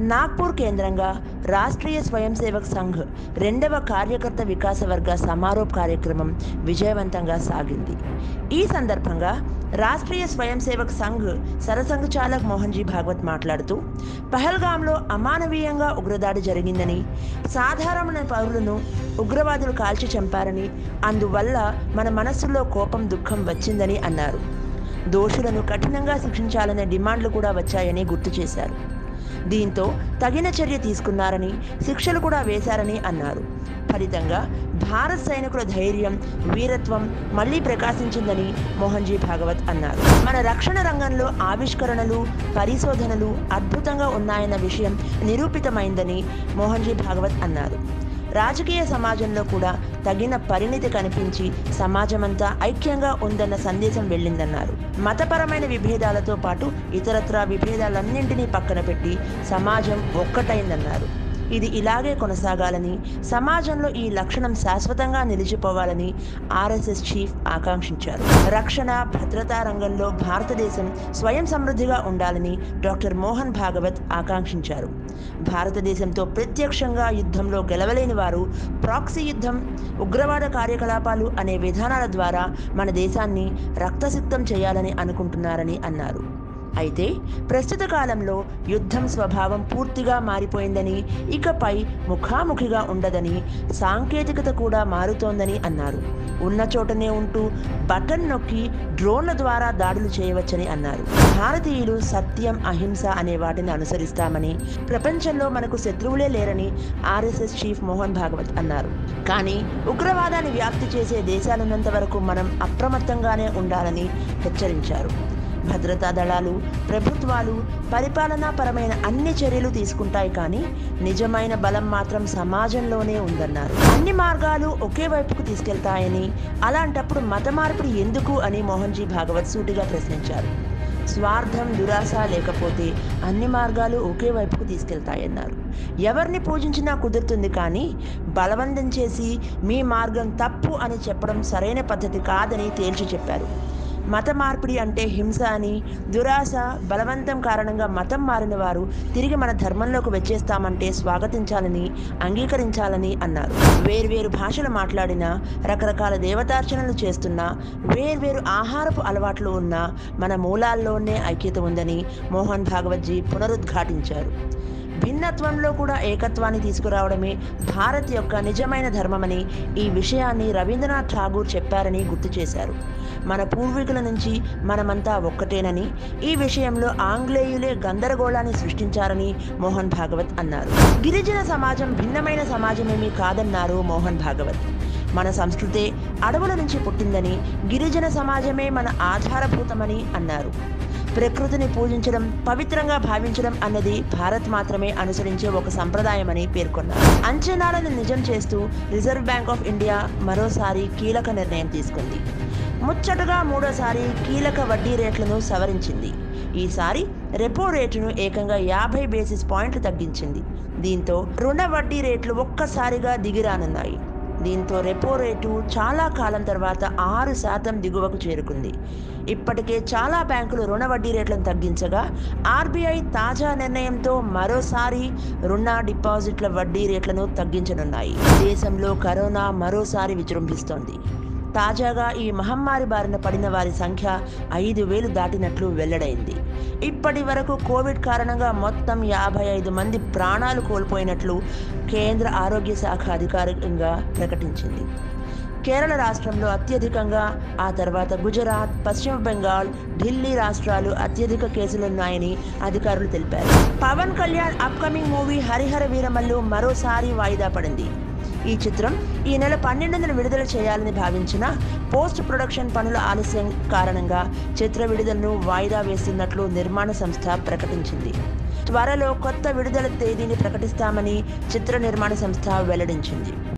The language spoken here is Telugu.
నాగ్పూర్ కేంద్రంగా రాష్ట్రీయ స్వయం సేవక్ సంఘ్ రెండవ కార్యకర్త వికాస వర్గ సమారోప్ కార్యక్రమం విజయవంతంగా సాగింది. ఈ సందర్భంగా రాష్ట్రీయ స్వయం సేవక్ సంఘ్ సరసంఘ చాలక్ మోహన్జీ భాగవత్ మాట్లాడుతూ, పహల్గాంలో అమానవీయంగా ఉగ్రదాడి జరిగిందని, సాధారణ పౌరులను ఉగ్రవాదులు కాల్చి చంపారని, అందువల్ల మన మనస్సులో కోపం, దుఃఖం వచ్చిందని అన్నారు. దోషులను కఠినంగా శిక్షించాలనే డిమాండ్లు కూడా వచ్చాయని గుర్తు చేశారు. దీంతో తగిన చర్య తీసుకున్నారని, శిక్షలు కూడా వేశారని అన్నారు. ఫలితంగా భారత్ సైనికుల ధైర్యం, వీరత్వం మళ్లీ ప్రకాశించిందని మోహన్జీ భాగవత్ అన్నారు. మన రక్షణ రంగంలో ఆవిష్కరణలు, పరిశోధనలు అద్భుతంగా ఉన్నాయన్న విషయం నిరూపితమైందని మోహన్జీ భాగవత్ అన్నారు. రాజకీయ సమాజంలో కూడా తగిన పరిణితి కనిపించి సమాజమంతా ఐక్యంగా ఉందన్న సందేశం వెళ్ళిందన్నారు. మతపరమైన విభేదాలతో పాటు ఇతరత్రా విభేదాలన్నింటినీ పక్కన పెట్టి సమాజం ఒక్కటైందన్నారు. ఇది ఇలాగే కొనసాగాలని, సమాజంలో ఈ లక్షణం శాశ్వతంగా నిలిచిపోవాలని ఆర్ఎస్ఎస్ చీఫ్ ఆకాంక్షించారు. రక్షణ, భద్రతా రంగంలో భారతదేశం స్వయం సమృద్ధిగా ఉండాలని డాక్టర్ మోహన్ భాగవత్ ఆకాంక్షించారు. భారతదేశంతో ప్రత్యక్షంగా యుద్ధంలో గెలవలేని వారు ప్రాక్సీ యుద్ధం, ఉగ్రవాద కార్యకలాపాలు అనే విధానాల ద్వారా మన దేశాన్ని రక్తసిక్తం చేయాలని అనుకుంటున్నారని అన్నారు. అయితే ప్రస్తుత కాలంలో యుద్ధం స్వభావం పూర్తిగా మారిపోయిందని, ఇకపై ముఖాముఖిగా ఉండదని, సాంకేతికత కూడా మారుతోందని అన్నారు. ఉన్న చోటనే ఉంటూ బటన్ నొక్కి డ్రోన్ల ద్వారా దాడులు చేయవచ్చని అన్నారు. భారతీయులు సత్యం, అహింస అనే వాటిని అనుసరిస్తామని, ప్రపంచంలో మనకు శత్రువులే లేరని ఆర్ఎస్ఎస్ చీఫ్ మోహన్ భాగవత్ అన్నారు. కానీ ఉగ్రవాదాన్ని వ్యాప్తి చేసే దేశాలున్నంత వరకు మనం అప్రమత్తంగానే ఉండాలని హెచ్చరించారు. భద్రతా దళాలు, ప్రభుత్వాలు పరిపాలనాపరమైన అన్ని చర్యలు తీసుకుంటాయి, కానీ నిజమైన బలం మాత్రం సమాజంలోనే ఉందన్నారు. అన్ని మార్గాలు ఒకే వైపుకు తీసుకెళ్తాయని, అలాంటప్పుడు మత మార్పిడి ఎందుకు అని మోహన్జీ భాగవత్ సూటిగా ప్రశ్నించారు. స్వార్థం, దురాశ లేకపోతే అన్ని మార్గాలు ఒకే వైపుకు తీసుకెళ్తాయన్నారు. ఎవరిని పూజించినా కుదురుతుంది, కానీ బలవంతం చేసి మీ మార్గం తప్పు అని చెప్పడం సరైన పద్ధతి కాదని తేల్చి చెప్పారు. మత మార్పిడి అంటే హింస అని, దురాశ, బలవంతం కారణంగా మతం మారిన వారు తిరిగి మన ధర్మంలోకి వచ్చేస్తామంటే స్వాగతించాలని, అంగీకరించాలని అన్నారు. వేర్వేరు భాషలు మాట్లాడినా, రకరకాల దేవతార్చనలు చేస్తున్నా, వేర్వేరు ఆహారపు అలవాట్లు ఉన్నా మన మూలాల్లోనే ఐక్యత ఉందని మోహన్ భాగవత్జీ పునరుద్ఘాటించారు. భిన్నత్వంలో కూడా ఏకత్వాన్ని తీసుకురావడమే భారత్ యొక్క నిజమైన ధర్మమని, ఈ విషయాన్ని రవీంద్రనాథ్ ఠాగూర్ చెప్పారని గుర్తు చేశారు. మన పూర్వీకుల నుంచి మనమంతా ఒక్కటేనని, ఈ విషయంలో ఆంగ్లేయులే గందరగోళాన్ని సృష్టించారని మోహన్ భాగవత్ అన్నారు. గిరిజన సమాజం భిన్నమైన సమాజమేమీ కాదన్నారు మోహన్ భాగవత్. మన సంస్కృతే అడవుల నుంచి పుట్టిందని, గిరిజన సమాజమే మన ఆధారభూతమని అన్నారు. ప్రకృతిని పూజించడం, పవిత్రంగా భావించడం అన్నది భారత్ మాత్రమే అనుసరించే ఒక సంప్రదాయమని పేర్కొన్నారు. అంచనాలను నిజం చేస్తూ రిజర్వ్ బ్యాంక్ ఆఫ్ ఇండియా మరోసారి కీలక నిర్ణయం తీసుకుంది. ముచ్చటగా మూడోసారి కీలక వడ్డీ రేట్లను సవరించింది. ఈసారి రెపో రేటును ఏకంగా 50 బేసిస్ పాయింట్లు తగ్గించింది. దీంతో రుణ వడ్డీ రేట్లు ఒక్కసారిగా దిగిరానున్నాయి. దీంతో రెపో రేటు చాలా కాలం తర్వాత 6% దిగువకు చేరుకుంది. ఇప్పటికే చాలా బ్యాంకులు రుణ వడ్డీ రేట్లను తగ్గించగా, ఆర్బీఐ తాజా నిర్ణయంతో మరోసారి రుణ, డిపాజిట్ల వడ్డీ రేట్లను తగ్గించనున్నాయి. దేశంలో కరోనా మరోసారి విజృంభిస్తోంది. తాజాగా ఈ మహమ్మారి బారిన పడిన వారి సంఖ్య 5,000 దాటినట్లు వెల్లడైంది. ఇప్పటి వరకు కోవిడ్ కారణంగా మొత్తం 55 మంది ప్రాణాలు కోల్పోయినట్లు కేంద్ర ఆరోగ్య శాఖ అధికారికంగా ప్రకటించింది. కేరళ రాష్ట్రంలో అత్యధికంగా, ఆ తర్వాత గుజరాత్, పశ్చిమ బెంగాల్, ఢిల్లీ రాష్ట్రాలు అత్యధిక కేసులున్నాయని అధికారులు తెలిపారు. పవన్ కళ్యాణ్ అప్కమింగ్ మూవీ హరిహర వీరమల్లు మరోసారి వాయిదా పడింది. ఈ చిత్రం ఈ నెల 12న విడుదల చేయాలని భావించిన పోస్ట్ ప్రొడక్షన్ పనుల ఆలస్యం కారణంగా చిత్ర విడుదలను వాయిదా వేస్తున్నట్లు నిర్మాణ సంస్థ ప్రకటించింది. త్వరలో కొత్త విడుదల తేదీని ప్రకటిస్తామని చిత్ర నిర్మాణ సంస్థ వెల్లడించింది.